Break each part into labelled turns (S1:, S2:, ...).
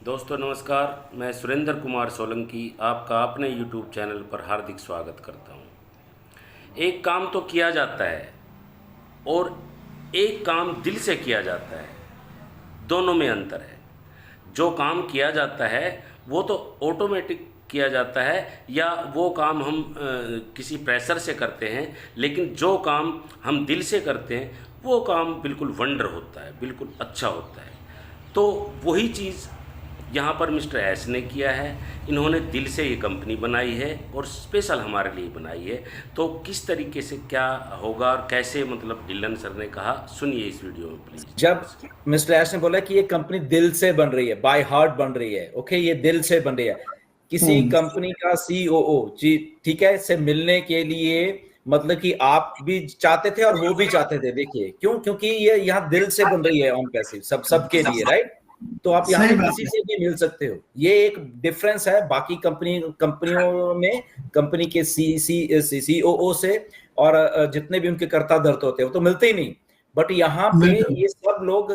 S1: दोस्तों नमस्कार, मैं सुरेंद्र कुमार सोलंकी आपका अपने YouTube चैनल पर हार्दिक स्वागत करता हूं। एक काम तो किया जाता है और एक काम दिल से किया जाता है, दोनों में अंतर है। जो काम किया जाता है वो तो ऑटोमेटिक किया जाता है या वो काम हम किसी प्रेशर से करते हैं, लेकिन जो काम हम दिल से करते हैं वो काम बिल्कुल वंडर होता है, बिल्कुल अच्छा होता है। तो वही चीज़ यहाँ पर मिस्टर एस ने किया है। इन्होंने दिल से ये कंपनी बनाई है और स्पेशल हमारे लिए बनाई है। तो किस तरीके से क्या होगा और कैसे, मतलब डिलन सर ने कहा, सुनिए इस वीडियो में प्लीज।
S2: जब मिस्टर एश ने बोला कि ये कंपनी दिल से बन रही है, बाय हार्ट बन रही है, ओके, ये दिल से बन रही है। किसी कंपनी का सीओओ जी, ठीक है, से मिलने के लिए मतलब कि आप भी चाहते थे और वो भी चाहते थे। देखिए क्यों, क्योंकि ये यहाँ दिल से बन रही है ऑन पैसिव, सबके लिए, राइट। तो आप यहाँ पे किसी से भी मिल सकते हो। ये एक डिफरेंस है बाकी कंपनियों में। कंपनी के सीओओ से और जितने भी उनके कर्ता धर्ता होते हैं वो तो मिलते ही नहीं, बट यहाँ पे ये सब लोग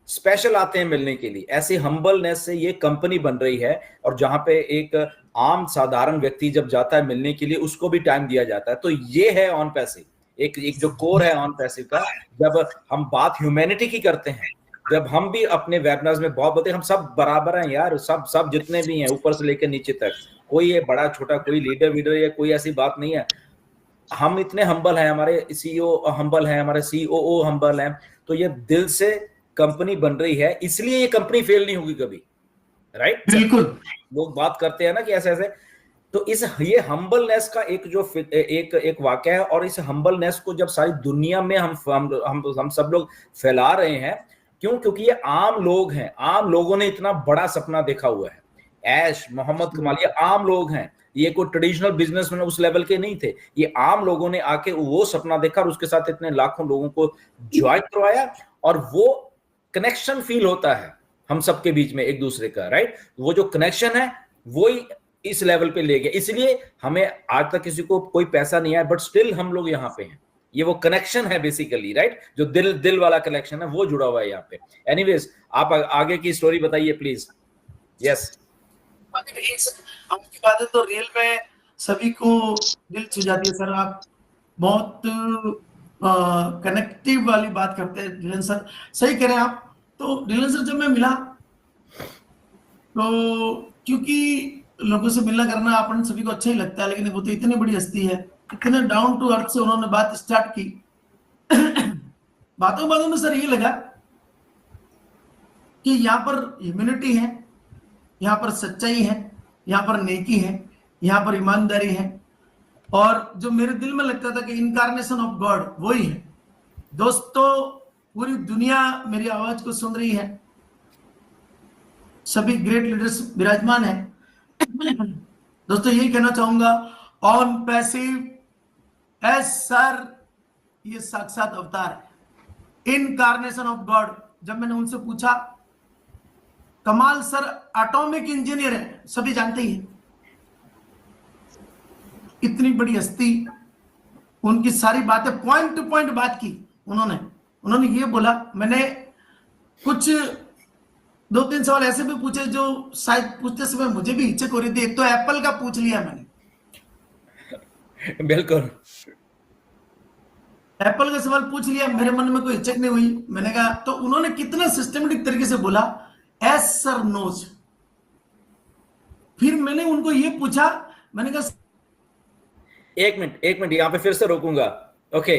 S2: स्पेशल आते हैं मिलने के लिए। ऐसी हम्बलनेस से ये कंपनी बन रही है, और जहां पे एक आम साधारण व्यक्ति जब जाता है मिलने के लिए उसको भी टाइम दिया जाता है। तो ये है ऑन पैसिव, एक जो कोर है ऑन पैसिव का। जब हम बात ह्यूमैनिटी की करते हैं, जब हम भी अपने वेबिनार्स में बहुत बोलते हैं हम सब बराबर हैं यार, सब जितने भी हैं ऊपर से लेकर नीचे तक, कोई है बड़ा छोटा, कोई लीडर वीडर या कोई ऐसी बात नहीं है। हम इतने हम्बल हैं, हमारे सीईओ हम्बल हैं, हमारे सीओओ हम्बल हैं। तो ये दिल से कंपनी बन रही है, इसलिए ये कंपनी फेल नहीं होगी कभी, राइट।
S3: बिल्कुल।
S2: लोग बात करते हैं ना कि ऐसे ऐसे। तो ये हम्बलनेस का एक वाक्य है, और इस हम्बलनेस को जब सारी दुनिया में हम सब लोग फैला रहे हैं, क्यों? क्योंकि ये आम लोग हैं, आम लोगों ने इतना बड़ा सपना देखा हुआ है। ऐश, मोहम्मद कमाल, ये आम लोग हैं, ये कोई ट्रेडिशनल बिजनेसमैन उस लेवल के नहीं थे। ये आम लोगों ने आके वो सपना देखा और उसके साथ इतने लाखों लोगों को ज्वाइन करवाया, और वो कनेक्शन फील होता है हम सबके बीच में एक दूसरे का, राइट। वो जो कनेक्शन है वो ही इस लेवल पे ले गया। इसलिए हमें आज तक किसी को कोई पैसा नहीं आया, बट स्टिल हम लोग यहाँ पे हैं। ये वो कनेक्शन है बेसिकली, राइट, जो दिल वाला कनेक्शन है वो जुड़ा हुआ है यहाँ पे। एनीवेज, आप आगे की स्टोरी बताइए प्लीज। यस,
S3: आपकी बातें तो रियल में सभी को दिल छू जाती है सर। आप बहुत कनेक्टिव वाली बात करते हैं डिलन सर, सही कह रहे हैं आप। तो डिलन सर जब मैं मिला, तो क्योंकि लोगों से मिलना करना अपन सभी को अच्छा ही लगता है, लेकिन वो तो इतनी बड़ी हस्ती है, इतने डाउन टू अर्थ से उन्होंने बात स्टार्ट की। बातों में सर ये लगा कि यहाँ पर ह्यूमैनिटी है, यहाँ पर सच्चाई है, यहाँ पर नेकी है, यहाँ पर ईमानदारी है, और जो मेरे दिल में लगता था कि इनकारनेशन ऑफ गॉड वही है। दोस्तों, पूरी दुनिया मेरी आवाज को सुन रही है, सभी ग्रेट लीडर्स विराजमान है। दोस्तों यही कहना चाहूंगा, ऑन पैसिव एस सर ये साक्षात अवतार है, इनकारनेशन ऑफ गॉड। जब मैंने उनसे पूछा, कमाल सर एटॉमिक इंजीनियर है, सभी जानते ही हैं, इतनी बड़ी हस्ती, उनकी सारी बातें पॉइंट टू पॉइंट बात की उन्होंने ये बोला। मैंने कुछ 2-3 सवाल ऐसे भी पूछे जो शायद पूछते समय मुझे भी हिचक हो रही थी। एक तो एप्पल का पूछ लिया मैंने,
S2: बिल्कुल
S3: एप्पल का सवाल पूछ लिया, मेरे मन में कोई हिचक नहीं हुई। मैंने कहा, तो उन्होंने कितना सिस्टमेटिक तरीके से बोला, एस सर नोज। फिर मैंने उनको ये पूछा, मैंने कहा
S2: एक मिनट यहाँ पे फिर से रोकूंगा। ओके,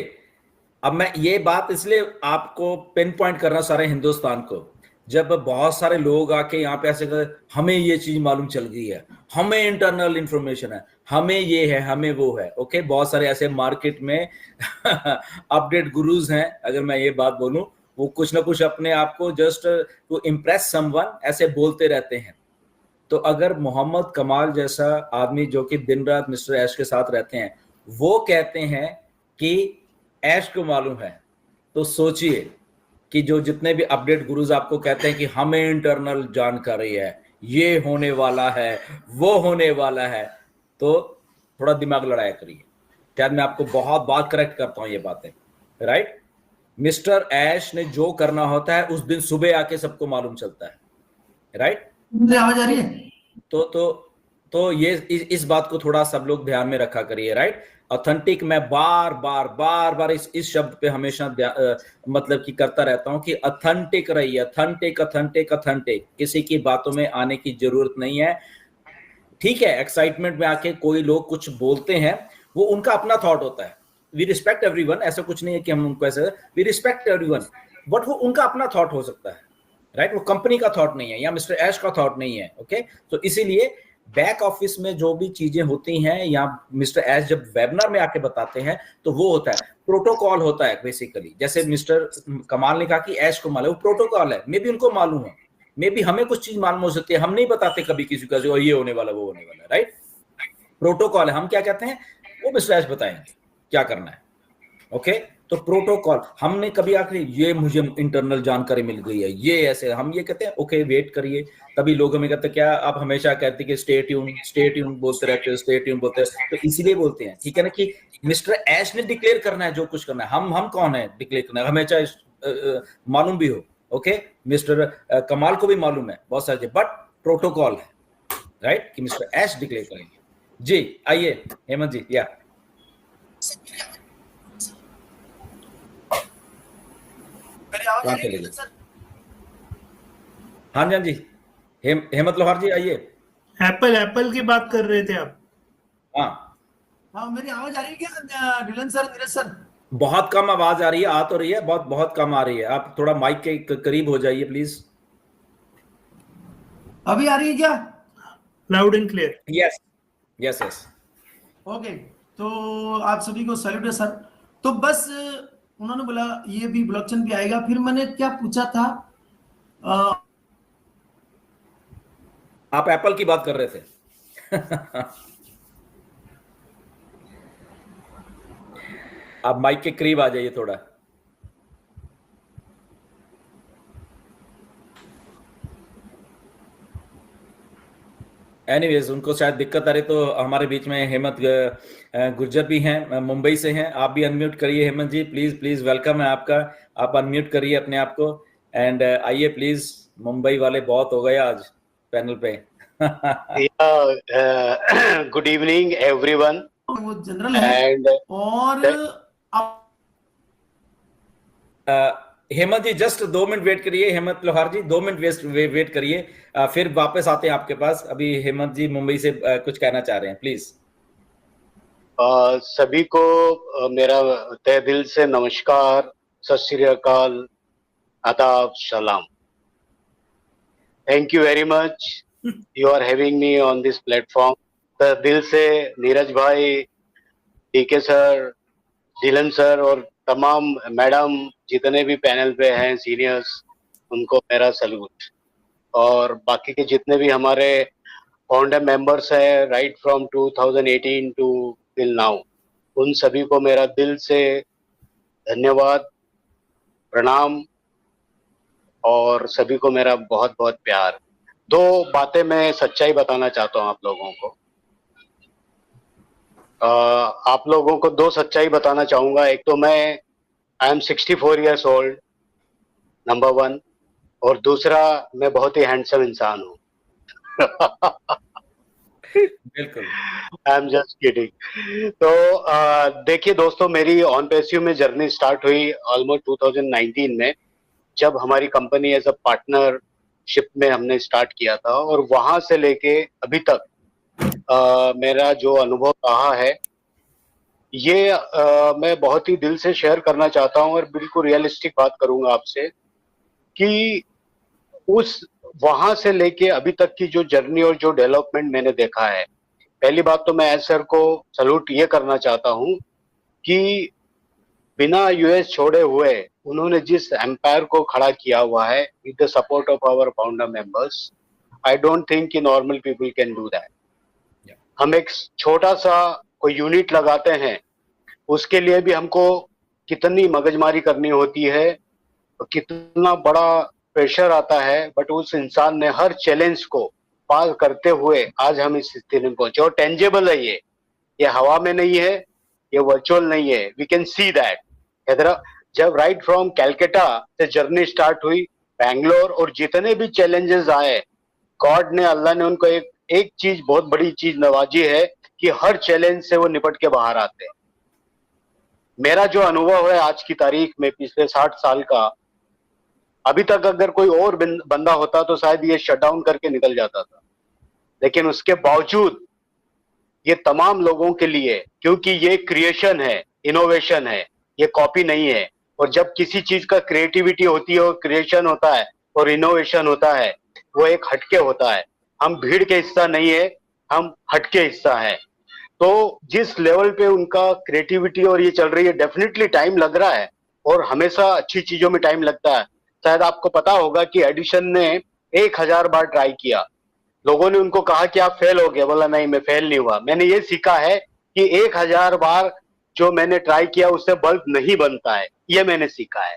S2: अब मैं ये बात इसलिए आपको पिन पॉइंट कर रहा हूं सारे हिंदुस्तान को। जब बहुत सारे लोग आके यहाँ पे ऐसे कर, हमें ये चीज मालूम चल गई है, हमें इंटरनल इंफॉर्मेशन है, हमें ये है, हमें वो है। ओके, बहुत सारे ऐसे मार्केट में अपडेट गुरुज हैं, अगर मैं ये बात बोलूं, वो कुछ ना कुछ अपने आप को जस्ट टू इम्प्रेस समवन ऐसे बोलते रहते हैं। तो अगर मोहम्मद कमाल जैसा आदमी जो कि दिन रात मिस्टर ऐश के साथ रहते हैं, वो कहते हैं कि ऐश को मालूम है, तो सोचिए कि जो जितने भी अपडेट गुरुज आपको कहते हैं कि हमें इंटरनल जानकारी है, ये होने वाला है, वो होने वाला है, तो थोड़ा दिमाग लड़ाया करिए। शायद मैं आपको बहुत बात करेक्ट करता हूं ये बातें, राइट। मिस्टर ऐश ने जो करना होता है उस दिन सुबह आके सबको मालूम चलता है, राइट।
S3: मुझे आवाज आ रही है?
S2: तो ये इस बात को थोड़ा सब लोग ध्यान में रखा करिए, राइट। ऑथेंटिक, मैं बार बार इस शब्द पे हमेशा मतलब कि करता रहता हूं कि ऑथेंटिक रहिए, ऑथेंटिक ऑथेंटिक ऑथेंटिक। किसी की बातों में आने की जरूरत नहीं है। ठीक है, एक्साइटमेंट में आके कोई लोग कुछ बोलते हैं, वो उनका अपना थॉट होता है। वी रिस्पेक्ट एवरीवन, ऐसा कुछ नहीं है कि हम उनको ऐसे, वी रिस्पेक्ट एवरीवन, बट वो उनका अपना थॉट हो सकता है, राइट। वो कंपनी का थॉट नहीं है या मिस्टर ऐश का थॉट नहीं है। ओके, तो इसीलिए बैक ऑफिस में जो भी चीजें होती हैं या मिस्टर ऐश जब वेबिनार में आके बताते हैं तो वो होता है प्रोटोकॉल होता है बेसिकली। जैसे मिस्टर कमाल ने कहा कि ऐश को मालूम, वो प्रोटोकॉल है, मे बी उनको मालूम है, मे बी हमें कुछ चीज मालूम हो सकती है, हम नहीं बताते कभी किसी का जो ये होने वाला वो होने वाला, राइट। प्रोटोकॉल है, हम क्या कहते हैं वो मिस्टर ऐश बताएंगे क्या करना है। ओके, तो प्रोटोकॉल हमने कभी आखिरी ये मुझे इंटरनल जानकारी मिल गई है ये ऐसे, हम ये कहते हैं ओके वेट करिए। तभी लोग हमें कहते हैं क्या आप हमेशा कहते कि स्टे ट्यून बोलते रहते हो, स्टे ट्यून बोलते हैं, तो इसीलिए बोलते हैं, ठीक है ना, कि मिस्टर ऐश ने डिक्लेयर करना है जो कुछ करना है। हम कौन है डिक्लेयर करना है, हमें चाहे मालूम भी हो। ओके, मिस्टर कमाल को भी मालूम है बहुत सारे, बट प्रोटोकॉल है, राइट, कि मिस्टर ऐश डिक्लेयर करेंगे। जी आइए हेमंत जी। या
S3: मेरी आवाज आ
S2: कहाँ
S3: रही
S2: चले
S3: है
S2: गए?
S3: सर?
S2: हाँ जी, हाँ जी, हेमंत लोहार जी आइए।
S4: एप्पल की बात कर रहे थे आप?
S2: हाँ,
S3: हाँ, मेरी आवाज आ रही है क्या डिलन सर, नीरज सर?
S2: बहुत कम आवाज आ रही है, आ तो रही है, बहुत बहुत कम आ रही है। आप थोड़ा माइक के करीब हो जाइए प्लीज।
S3: अभी आ रही है क्या?
S4: Loud and clear.
S2: Yes yes yes.
S3: Okay, तो आप सभी को सैल्यूट है सर। तो बस उन्होंने बोला ये भी ब्लॉकचेन पे आएगा, फिर मैंने क्या पूछा था,
S2: आप एप्पल की बात कर रहे थे। आप माइक के करीब आ जाइए थोड़ा। एनीवेज, उनको शायद दिक्कत आ रही, तो हमारे बीच में हेमंत गुर्जर भी हैं, मुंबई से हैं। आप भी अनम्यूट करिए हेमंत जी, प्लीज प्लीज, वेलकम है आपका। आप अनम्यूट करिए अपने आप को एंड आइए प्लीज। मुंबई वाले बहुत हो गए आज पैनल पे।
S5: Good evening, everyone.
S3: वो जनरल है
S5: And
S3: और आप
S2: हेमंत जी जस्ट 2 मिनट वेट करिए। हेमंत लोहार जी 2 मिनट वेट करिए, फिर वापस आते हैं आपके पास। अभी हेमंत जी मुंबई से कुछ कहना चाह रहे हैं, प्लीज।
S5: सभी को मेरा तहे दिल से नमस्कार, सत श्री अकाल, आदाब, सलाम। Thank you very much. You are having me on this platform. तहे दिल से नीरज भाई, टीके सर, डिलन सर और तमाम मैडम जितने भी पैनल पे हैं सीनियर्स, उनको मेरा सैल्यूट। और बाकी के जितने भी हमारे फाउंडर मेंबर्स हैं right from 2018 to till now, उन सभी को मेरा दिल से धन्यवाद, प्रणाम और सभी को मेरा बहुत बहुत प्यार। 2 बातें मैं सच्चाई बताना चाहता हूँ आप लोगों को। आप लोगों को 2 सच्चाई बताना चाहूंगा। एक तो मैं I am 64 years old, number 1, और दूसरा मैं बहुत ही हैंडसम इंसान हूँ।
S2: बिल्कुल,
S5: आई एम जस्ट किडिंग। तो देखिए दोस्तों, मेरी ऑन पैसिव में जर्नी स्टार्ट हुई ऑलमोस्ट 2019 में, जब हमारी कंपनी एज अ पार्टनरशिप में हमने स्टार्ट किया था। और वहां से लेके अभी तक मेरा जो अनुभव रहा है, ये मैं बहुत ही दिल से शेयर करना चाहता हूँ और बिल्कुल रियलिस्टिक बात करूंगा आपसे कि उस वहां से लेके अभी तक की जो जर्नी और जो डेवलपमेंट मैंने देखा है। पहली बात तो मैं एस सर को सलूट ये करना चाहता हूं कि बिना यूएस छोड़े हुए उन्होंने जिस एम्पायर को खड़ा किया हुआ है with the support of our founder members, I don't think कि normal people can do that. हम एक छोटा सा कोई यूनिट लगाते हैं, उसके लिए भी हमको कितनी मगजमारी करनी होती है, कितना बड़ा प्रेशर आता है, बट उस इंसान ने हर चैलेंज को पार करते हुए आज हम इस स्थिति में पहुंचे। और टेंजेबल है ये हवा में नहीं है, ये वर्चुअल नहीं है, वी कैन सी दैट। जब राइट फ्रॉम कैलकाटा से जर्नी स्टार्ट हुई, बैंगलोर, और जितने भी चैलेंजेस आए गॉड ने, अल्लाह ने उनको एक चीज, बहुत बड़ी चीज नवाजी है कि हर चैलेंज से वो निपट के बाहर आते हैं। मेरा जो अनुभव है आज की तारीख में पिछले 60 साल का, अभी तक अगर कोई और बंदा होता तो शायद ये शट डाउन करके निकल जाता था, लेकिन उसके बावजूद ये तमाम लोगों के लिए, क्योंकि ये क्रिएशन है, इनोवेशन है, ये कॉपी नहीं है। और जब किसी चीज का क्रिएटिविटी होती है और क्रिएशन होता है और इनोवेशन होता है, वो एक हटके होता है। हम भीड़ के हिस्सा नहीं है, हम हटके हिस्सा है। तो जिस लेवल पे उनका क्रिएटिविटी और ये चल रही है, डेफिनेटली टाइम लग रहा है और हमेशा अच्छी चीजों में टाइम लगता है। शायद आपको पता होगा कि एडिशन ने 1000 बार ट्राई किया, लोगों ने उनको कहा कि आप फेल हो गए, बोला नहीं मैं फेल नहीं हुआ। मैंने ये सीखा है कि 1000 बार जो मैंने ट्राई किया उससे बल्ब नहीं बनता है, ये मैंने सीखा है।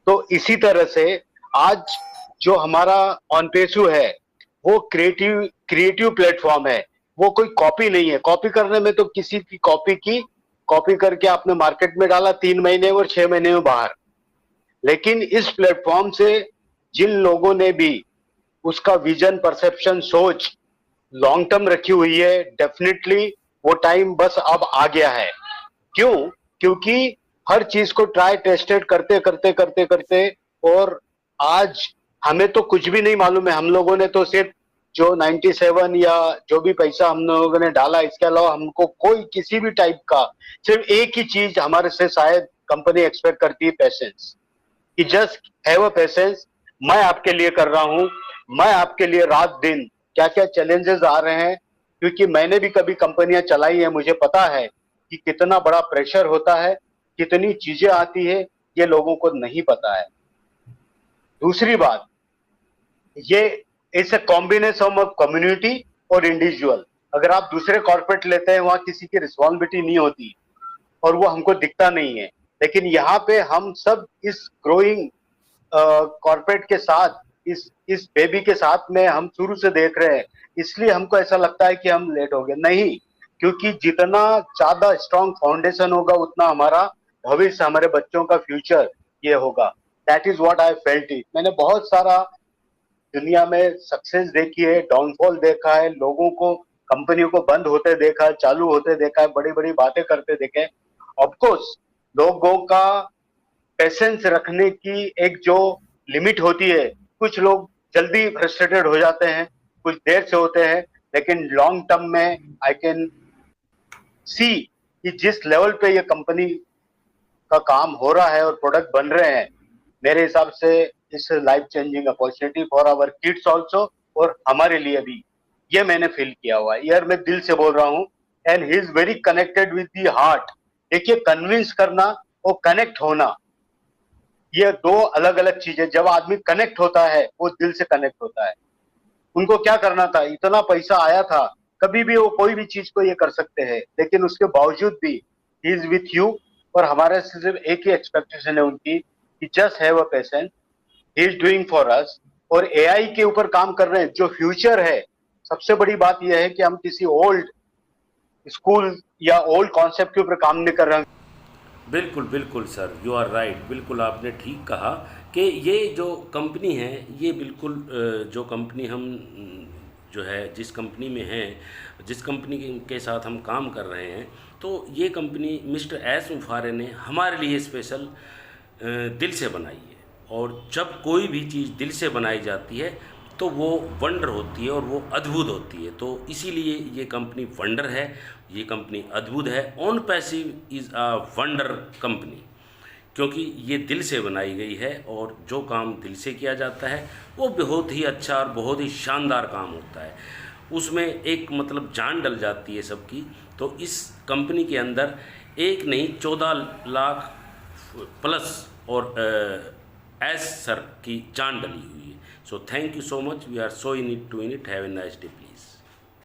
S5: तो इसी तरह से आज जो हमारा ऑनपेसू है वो क्रिएटिव प्लेटफॉर्म है, वो कोई कॉपी नहीं है। कॉपी करने में तो किसी की कॉपी करके आपने मार्केट में डाला 3 महीने और 6 महीने में बाहर। लेकिन इस प्लेटफॉर्म से जिन लोगों ने भी उसका विजन, परसेप्शन, सोच लॉन्ग टर्म रखी हुई है, डेफिनेटली वो टाइम बस अब आ गया है। क्यों? क्योंकि हर चीज को ट्राई टेस्टेड करते और आज हमें तो कुछ भी नहीं मालूम है। हम लोगों ने तो सिर्फ जो 97 या जो भी पैसा हम लोगों ने डाला, इसके अलावा हमको कोई किसी भी टाइप का, सिर्फ एक ही चीज हमारे से शायद कंपनी एक्सपेक्ट करती है, पेशेंस। कि जस्ट हैव अ पेशेंस, मैं आपके लिए कर रहा हूं, मैं आपके लिए रात दिन क्या क्या चैलेंजेस आ रहे हैं, क्योंकि मैंने भी कभी कंपनियां चलाई है, मुझे पता है कि कितना बड़ा प्रेशर होता है, कितनी चीजें आती है, ये लोगों को नहीं पता है। दूसरी बात, ये it's a combination of community और इंडिविजुअल। अगर आप दूसरे कॉर्पोरेट लेते हैं, वहां किसी की रिस्पॉन्सिबिलिटी नहीं होती और वो हमको दिखता नहीं है। लेकिन यहाँ पे हम सब इस ग्रोइंग कॉर्पोरेट के साथ, इस बेबी के साथ में हम शुरू से देख रहे हैं, इसलिए हमको ऐसा लगता है कि हम लेट हो गए। नहीं, क्योंकि जितना ज्यादा स्ट्रॉन्ग फाउंडेशन होगा उतना हमारा भविष्य, हमारे बच्चों का फ्यूचर ये होगा। That is what I felt it. मैंने बहुत सारा दुनिया में सक्सेस देखी है, डाउनफॉल देखा है, लोगों को, कंपनियों को बंद होते देखा है, चालू होते देखा है, बड़ी बड़ी बातें करते देखे। ऑफकोर्स लोगों का पेशेंस रखने की एक जो लिमिट होती है, कुछ लोग जल्दी फ्रस्ट्रेटेड हो जाते हैं, कुछ देर से होते हैं, लेकिन लॉन्ग टर्म में आई कैन सी कि जिस लेवल पे ये कंपनी का काम हो रहा है और प्रोडक्ट बन रहे हैं, मेरे हिसाब से इस life changing opportunity for our kids also, और हमारे लिए भी। ये मैंने फील किया हुआ है यार, मैं दिल से बोल रहा हूँ। And he is very connected with the heart. देखिए, कन्विंस करना और कनेक्ट होना, ये दो अलग अलग चीजें। जब आदमी कनेक्ट होता है, वो दिल से कनेक्ट होता है। उनको क्या करना था, इतना पैसा आया था, कभी भी वो कोई भी चीज को ये कर सकते हैं, लेकिन उसके बावजूद भी ही इज विथ यू। और हमारे से सिर्फ एक ही एक्सपेक्टेशन है उनकी कि just have a patience, he is doing for us. और एआई के ऊपर काम कर रहे हैं, जो फ्यूचर है। सबसे बड़ी बात यह है कि हम किसी ओल्ड स्कूल या ओल्ड कॉन्सेप्ट के ऊपर काम नहीं कर रहे हैं।
S1: बिल्कुल बिल्कुल सर, यू आर राइट। बिल्कुल आपने ठीक कहा कि ये जो कंपनी है, ये बिल्कुल जो कंपनी हम जो है, जिस कंपनी में हैं, जिस कंपनी के साथ हम काम कर रहे हैं, तो ये कंपनी मिस्टर एस मुफारे ने हमारे लिए स्पेशल दिल से बनाई है। और जब कोई भी चीज़ दिल से बनाई जाती है तो वो वंडर होती है और वो अद्भुत होती है। तो इसीलिए ये कंपनी वंडर है, ये कंपनी अद्भुत है। On passive is a wonder company, क्योंकि ये दिल से बनाई गई है और जो काम दिल से किया जाता है वो बहुत ही अच्छा और बहुत ही शानदार काम होता है। उसमें एक मतलब जान डल जाती है सबकी। तो इस कंपनी के अंदर एक नहीं 14 लाख प्लस और एस सर की जान डली हुई है। So thank you so much, we are so in it to in it. Have a nice day please.